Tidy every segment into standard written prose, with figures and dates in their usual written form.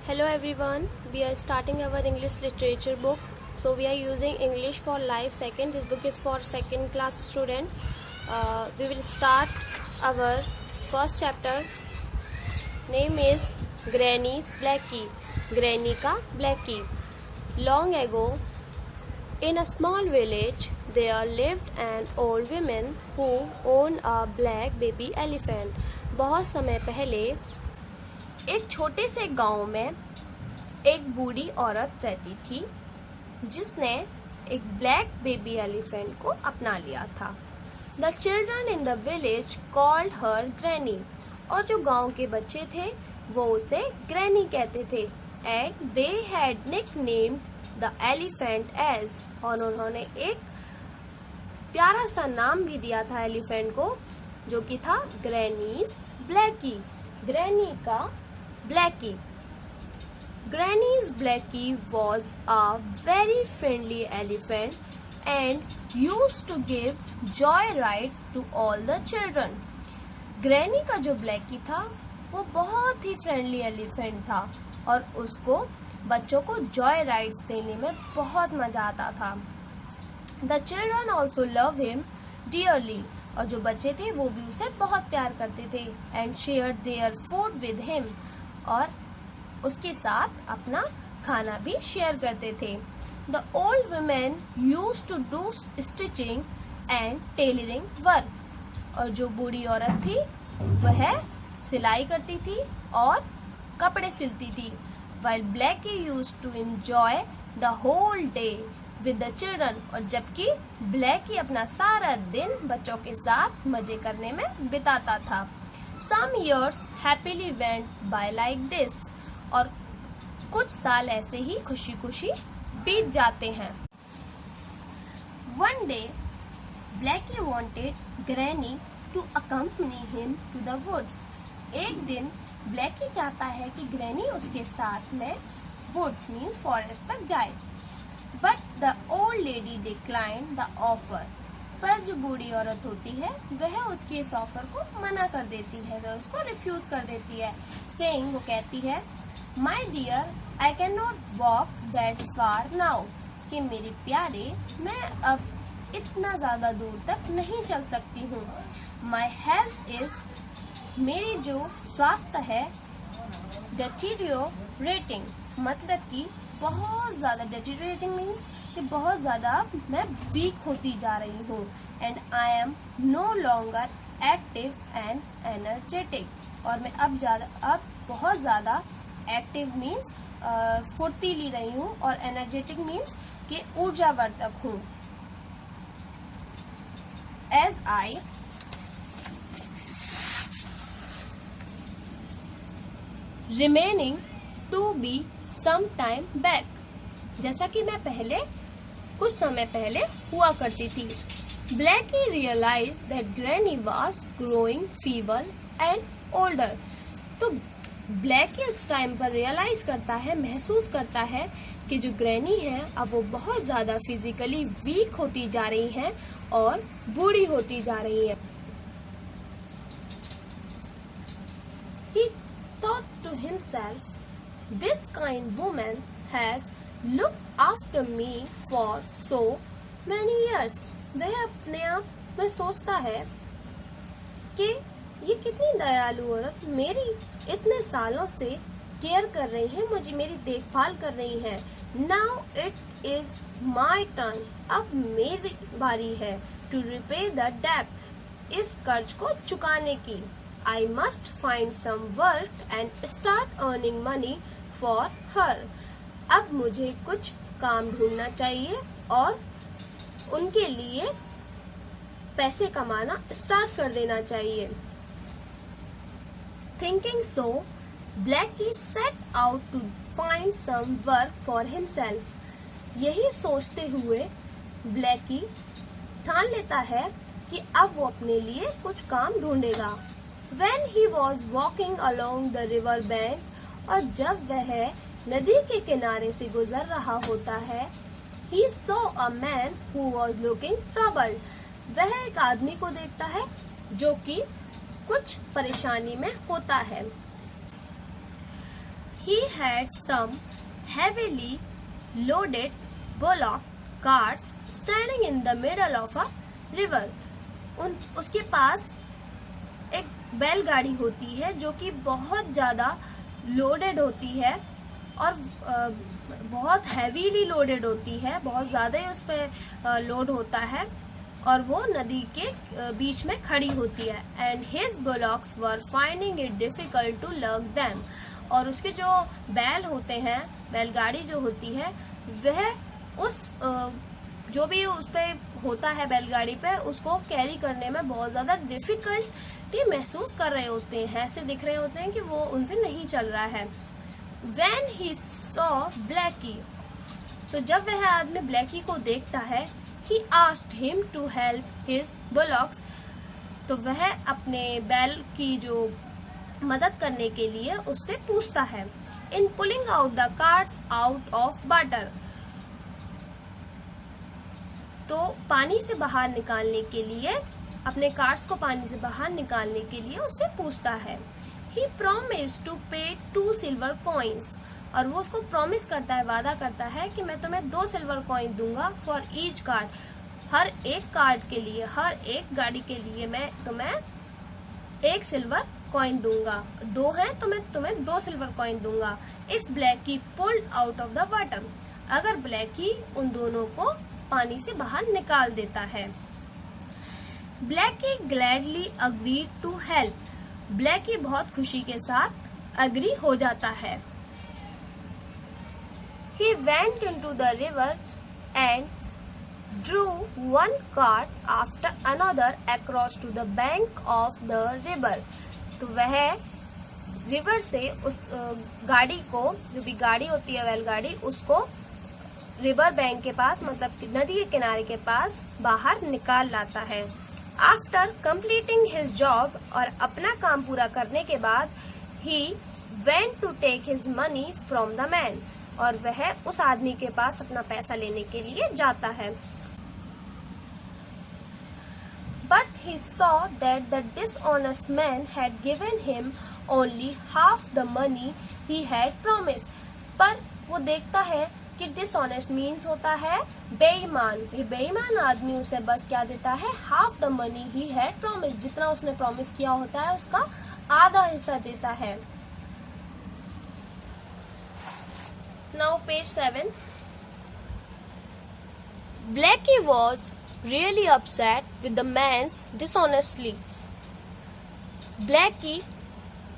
Hello everyone, we are starting our English literature book. So we are using English for Life second. This book is for second class student. We will start our first chapter. Name is Granny's Blackie. Granny का Blackie. Long ago, in a small village, there lived an old woman who owned a black baby elephant. बहुत समय पहले एक छोटे से गांव में एक बूढ़ी औरत रहती थी जिसने एक ब्लैक बेबी एलिफेंट को अपना लिया था. The children in the village called her granny. और जो गांव के बच्चे थे वो उसे ग्रैनी कहते थे. And they had nicknamed the elephant age. और उन्होंने एक प्यारा सा नाम भी दिया था एलिफेंट को जो कि था ग्रैनीज ब्लैकी. ग्रैनी का Blackie. Granny's Blackie was a very friendly elephant and used to give joyrides to all the children. Granny का जो Blackie था वो बहुत ही फ्रेंडली एलिफेंट था और उसको बच्चों को जॉय राइड्स देने में बहुत मजा आता था. The children also love him dearly. और जो बच्चे थे वो भी उसे बहुत प्यार करते थे. And shared their food with him. और उसके साथ अपना खाना भी शेयर करते थे. The old women use to do stitching and tailoring work. और जो बूढ़ी औरत थी वह सिलाई करती थी और कपड़े सिलती थी. While Blackie use to enjoy the whole day with the children. और जबकि ब्लैकी अपना सारा दिन बच्चों के साथ मजे करने में बिताता था. Some years happily went by like this. और कुछ साल ऐसे ही खुशी खुशी बीत जाते हैं. One day, Blackie wanted Granny to accompany him to the woods. एक दिन Blackie चाहता है कि Granny उसके साथ में woods means forest तक जाए. But the old lady declined the offer. पर जो बूढ़ी औरत होती है वह उसके इस ऑफर को मना कर देती है, वह उसको रिफ्यूज कर देती है. सेइंग वो कहती है, my dear I can not walk that far now. कि मेरे प्यारे मैं अब इतना ज्यादा दूर तक नहीं चल सकती हूँ. माई हेल्थ इज, मेरी जो स्वास्थ्य है, डेटीरियोरेटिंग मतलब कि बहुत ज्यादा, डेटीरियोरेटिंग मीन्स कि बहुत ज्यादा मैं वीक होती जा रही हूँ. And I am no longer active and energetic. और मैं अब बहुत ज्यादा एक्टिव मीन्स फुर्तीली रही हूँ और एनर्जेटिक मीन्स कि ऊर्जावर्धक हूँ. As I remaining to be some time back. जैसा कि मैं पहले कुछ समय पहले हुआ करती थी. Blackie realized that Granny was growing feeble and older. तो Blackie इस टाइम पर रियलाइज करता है, महसूस करता है कि जो ग्रैनी है अब वो बहुत ज्यादा फिजिकली वीक होती जा रही हैं और बूढ़ी होती जा रही है. He thought to himself, this kind woman has looked after me for so many years. वह अपने आप में सोचता है कि ये कितनी दयालु औरत मेरी इतने सालों से केयर कर रही है, मुझे मेरी देखभाल कर रही है. Now it is my turn. अब मेरी बारी है टू रिपे द डेट, इस कर्ज को चुकाने की. I must find some work and start earning money for her. अब मुझे कुछ काम ढूंढना चाहिए और उनके लिए पैसे कमाना स्टार्ट कर देना चाहिए. Thinking so Blackie set out to find some work for himself. यही सोचते हुए ब्लैकी ठान लेता है कि अब वो अपने लिए कुछ काम ढूंढेगा. When he was walking along the river bank, और जब वह नदी के किनारे से गुजर रहा होता है, he saw a man who was looking troubled. वह एक आदमी को देखता है जो कि कुछ परेशानी में होता है. he had some heavily loaded bullock carts standing in the middle of a river. उसके पास एक बैलगाड़ी होती है जो कि बहुत ज़्यादा लोडेड होती है और बहुत हैवीली लोडेड होती है, बहुत ज़्यादा ही उस पर लोड होता है और वो नदी के बीच में खड़ी होती है. And his bullocks were finding it difficult to learn them. और उसके जो बैल होते हैं, बैलगाड़ी जो होती है, वह उस जो भी उस पे होता है बैलगाड़ी पे, उसको कैरी करने में बहुत ज्यादा डिफिकल्टी महसूस कर रहे होते हैं. ऐसे दिख रहे होते हैं कि वो उनसे नहीं चल रहा है. When he saw Blackie, तो जब वह आदमी ब्लैकी को देखता है, he asked him to help his bullocks, तो वह अपने बैल की जो मदद करने के लिए उससे पूछता है. In pulling out the carts out of water, तो पानी से बाहर निकालने के लिए, अपने कार्ड्स को पानी से बाहर निकालने के लिए उससे पूछता है. He promised to pay 2 silver coins, और वो उसको प्रॉमिस करता है, वादा करता है कि मैं तुम्हें 2 सिल्वर कॉइन दूंगा फॉर ईच कार्ड, हर एक कार्ड के लिए, हर एक गाड़ी के लिए मैं तुम्हें 1 सिल्वर कॉइन दूंगा. 2 हैं तो मैं तुम्हें 2 सिल्वर कॉइन दूंगा. If Blackie pulled out of the water, अगर ब्लैकी उन दोनों को पानी से बाहर निकाल देता है. Blackie gladly agreed to help, Blackie बहुत खुशी के साथ अग्री हो जाता है. He went into the river and drew one cart after another across to the bank of the river. तो वह रिवर से उस गाड़ी को, जो भी गाड़ी होती है बैलगाड़ी, उसको रिवर बैंक के पास, मतलब नदी के किनारे के पास बाहर निकाल लाता है. आफ्टर कंप्लीटिंग हिज जॉब, और अपना काम पूरा करने के बाद, he went to take his money from the man, और वह उस आदमी के पास अपना पैसा लेने के लिए जाता है. But he saw that the dishonest man had given him only half the money he had promised. पर वो देखता है कि डिसऑनेस्ट मीन्स होता है बेईमान. ये बेईमान आदमी उसे बस क्या देता है, half the money he had promise, जितना उसने प्रॉमिस किया होता है उसका आधा हिस्सा देता है. Now page 7. Blackie was really upset with the man's dishonestly. Blackie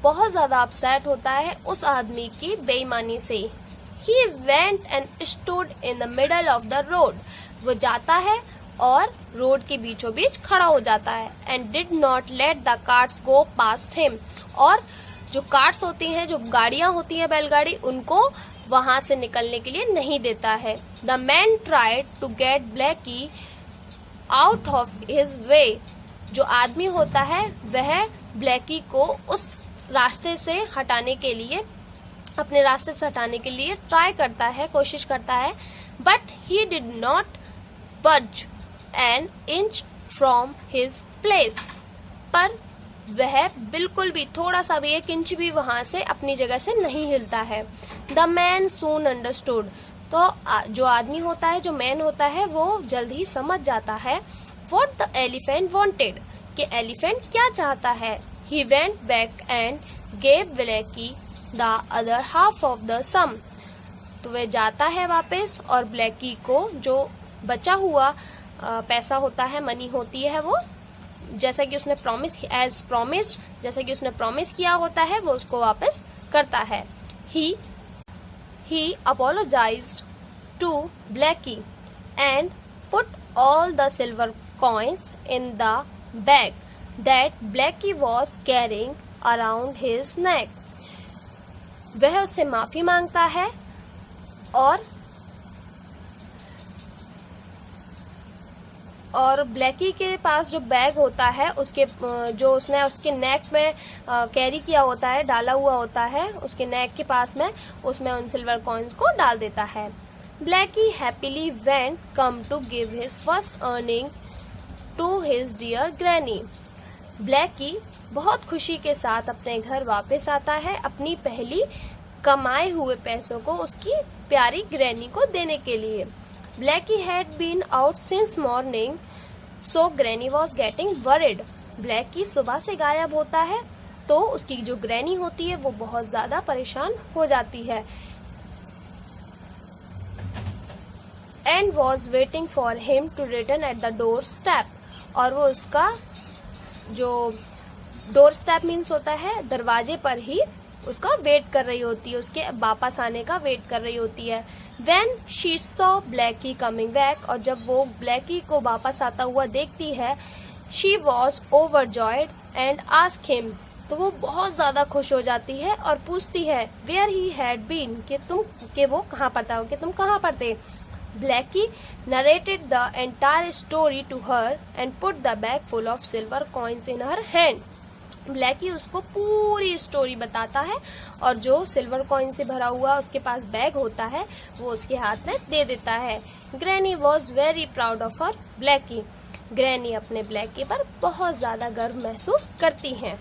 बहुत ज्यादा अपसेट होता है उस आदमी की बेईमानी से. He went and stood in the middle of the road. वो जाता है और रोड के बीचों बीच खड़ा हो जाता है. And did not let the carts go past him. और जो कार्ट्स होती हैं, जो गाड़ियां होती हैं बैलगाड़ी, उनको वहां से निकलने के लिए नहीं देता है. The man tried to get Blackie out of his way. जो आदमी होता है वह ब्लैकी को उस रास्ते से हटाने के लिए, अपने रास्ते से हटाने के लिए ट्राई करता है, कोशिश करता है. बट ही डिड नॉट बज an inch from his place, पर वह बिल्कुल भी, थोड़ा सा भी, 1 इंच भी वहां से अपनी जगह से नहीं हिलता है. द मैन सून अंडरस्टूड, तो जो आदमी होता है, जो मैन होता है, वो जल्द ही समझ जाता है. व्हाट द एलिफेंट वांटेड, कि एलिफेंट क्या चाहता है. He went back and gave Blackie the other half of the sum, तो वह जाता है वापस और ब्लैकी को जो बचा हुआ पैसा होता है, मनी होती है, वो जैसा कि उसने प्रॉमिस, एज प्रॉमिस्ड, जैसा कि उसने प्रॉमिस किया होता है, वो उसको वापस करता है. He apologised to Blackie and put all the silver coins in the bag that Blackie was carrying around his neck. वह उससे माफी मांगता है और ब्लैकी के पास जो बैग होता है, उसके जो उसने उसके नेक में कैरी किया होता है, डाला हुआ होता है उसके नेक के पास में, उसमें उन सिल्वर कॉइन्स को डाल देता है. Blackie happily went come to give his first earning to his dear granny. ब्लैकी बहुत खुशी के साथ अपने घर वापस आता है अपनी पहली कमाए हुए पैसों को उसकी प्यारी ग्रैनी को देने के लिए। Blackie had been out since morning so granny was getting worried. Blackie सुबह से गायब होता है तो उसकी जो ग्रैनी होती है वो बहुत ज्यादा परेशान हो जाती है। And was waiting for him to return at the door step, और वो उसका जो डोर स्टेप मीन्स होता है दरवाजे पर ही उसका वेट कर रही होती है, उसके वापस आने का वेट कर रही होती है। When she saw Blackie coming back, और जब वो ब्लैकी को वापस आता हुआ देखती है, she was overjoyed and asked him, तो वो बहुत ज्यादा खुश हो जाती है और पूछती है where he had been, कि वो कहाँ पर था, कि तुम कहाँ पर थे। Blackie narrated the entire story to her and put the bag full of silver coins in her hand. Blackie उसको पूरी स्टोरी बताता है और जो सिल्वर कॉइन से भरा हुआ उसके पास बैग होता है वो उसके हाथ में दे देता है। Granny was very proud of her Blackie. Granny अपने ब्लैकी पर बहुत ज्यादा गर्व महसूस करती हैं।